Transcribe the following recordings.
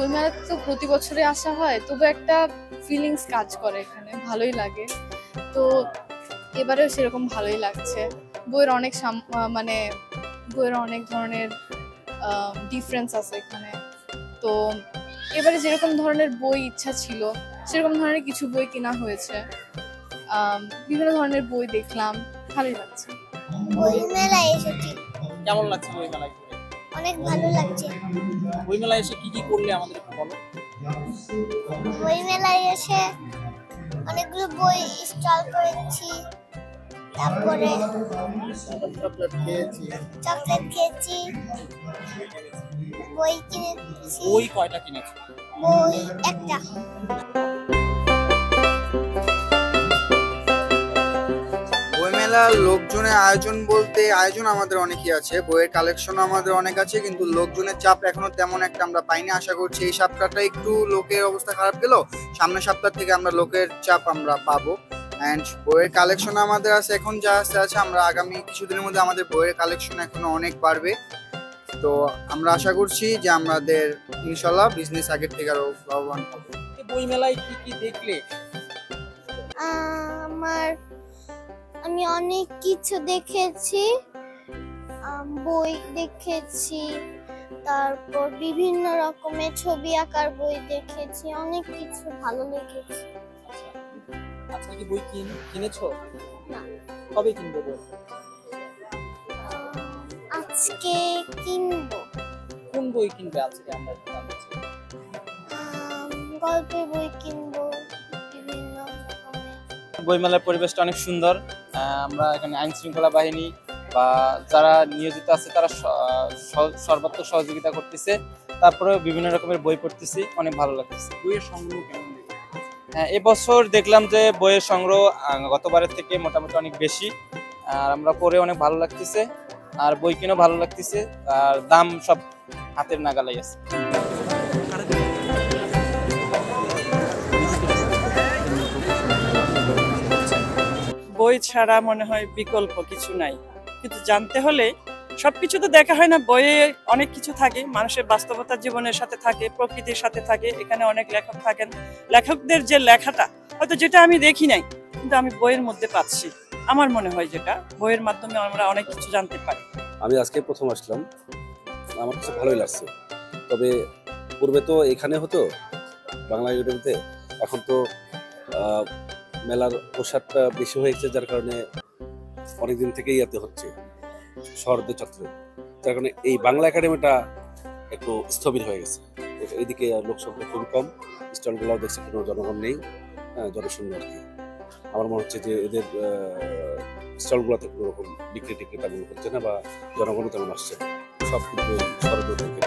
বইমেলাতে তো প্রতি বছরে আসা হয়, তবু একটা ফিলিংস কাজ করে এখানে, ভালোই লাগে। তো এবারেও সেরকম ভালোই লাগছে। বইয়ের অনেক মানে বইয়ের অনেক ধরনের ডিফারেন্স আছে এখানে। তো এবারে যেরকম ধরনের বই ইচ্ছা ছিল সেরকম ধরনের কিছু বই কেনা হয়েছে। বিভিন্ন ধরনের বই দেখলাম, ভালোই লাগছে। বইমেলায় এসেছি। কেমন লাগছে বইমেলায়? অনেক ভালো লাগছে। বইমেলায় এসে কি কি করলে আমাদের একটু বলো। বইমেলায় এসে অনেকগুলো বই স্টল করেছি, তারপরে চকলেট খেয়েছি, বই কিনেছি। বই কয়টা কিনেছো? বই একটা। বইমেলার লোকজনের আয়োজন বলতে আয়োজন আমাদের অনেকই আছে, বইয়ের কালেকশন আমাদের অনেক আছে, কিন্তু লোকজনের চাপ এখনো তেমন একটা আমরা পাইনি। আশা করছি এই সপ্তাহটা একটু লোকের অবস্থা খারাপ গেল, সামনের সপ্তাহ থেকে আমরা লোকের চাপ আমরা পাবো। অ্যান্ড বইয়ের কালেকশন আমাদের আছে এখন যা আছে, আমরা আগামী কিছুদিনের মধ্যে আমাদের বইয়ের কালেকশন এখনো অনেক বাড়বে। তো আমরা আশা করছি যে আমাদের ইনশাল্লাহ বিজনেস আগের থেকে আরো লাভবান হবে। বইমেলায় কি কি দেখলে? আমি অনেক কিছু দেখেছি, বই দেখেছি, তারপর বিভিন্ন রকমের ছবি আঁকার বই দেখেছি, অনেক কিছু ভালো লেগেছে। আজকে কি বই কিনেছো? না। কবে কিনবে বই? আজকে কিনবো। কোন বই কিনবে আজকে? আমরা জানতে চাই। গল্পের বই কিনবো, বিভিন্ন রকমের। বইমেলার পরিবেশটা অনেক সুন্দর। আমরা এখানে আইন শৃঙ্খলা বাহিনী বা যারা নিয়োজিত আছে তারা সর্বাত্মক সহযোগিতা করতেছে, তারপরে বিভিন্ন রকমের বই পড়তেছি, অনেক ভালো লাগতেছে। বইয়ের সংগ্রহ কেমন? হ্যাঁ, এবছর দেখলাম যে বইয়ের সংগ্রহ গতবারের থেকে মোটামুটি অনেক বেশি, আর আমরা পড়ে অনেক ভালো লাগতেছে, আর বই কিনেও ভালো লাগতেছে, আর দাম সব হাতের নাগালেই আছে। বই ছাড়া মনে হয় বিকল্প কিছু নাই, কিন্তু জানতে হলে সবকিছু তো দেখা হয় না। বইয়ে অনেক কিছু থাকে, মানুষের বাস্তবতা জীবনের সাথে থাকে, প্রকৃতির সাথে থাকে। এখানে অনেক লেখক থাকেন, লেখকদের যে লেখাটা হয়তো যেটা আমি দেখি নাই, কিন্তু আমি বইয়ের মধ্যে পাচ্ছি। আমার মনে হয় যেটা বইয়ের মাধ্যমে আমরা অনেক কিছু জানতে পারি। আমি আজকে প্রথম আসলাম, আমার কাছে ভালোই লাগছে। তবে পূর্বে তো এখানে হতো বাংলা ইউটিউবে, এখন তো মেলার প্রসাদটা বেশি হয়েছে, যার কারণে অনেকদিন থেকেই ইয়াতে হচ্ছে শহরদের চত্বরে, যার কারণে এই বাংলা একাডেমিটা একটু স্থবির হয়ে গেছে। এইদিকে লোক সংখ্যা খুবই কম, স্টলগুলোও দেখছে কোনো জনগণ নেই, জনশূন্য আর কি। আমার মনে হচ্ছে যে এদের স্টলগুলোতে কোনো রকম বিক্রি টিক্রি তেমন হচ্ছে না, বা জনগণও তেমন আসছে, সব কিন্তু শহরের থেকে।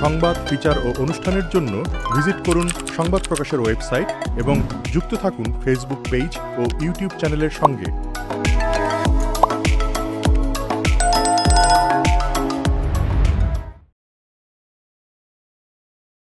সংবাদ, ফিচার ও অনুষ্ঠানের জন্য ভিজিট করুন সংবাদ প্রকাশের ওয়েবসাইট এবং যুক্ত থাকুন ফেসবুক পেজ ও ইউটিউব চ্যানেলের সঙ্গে।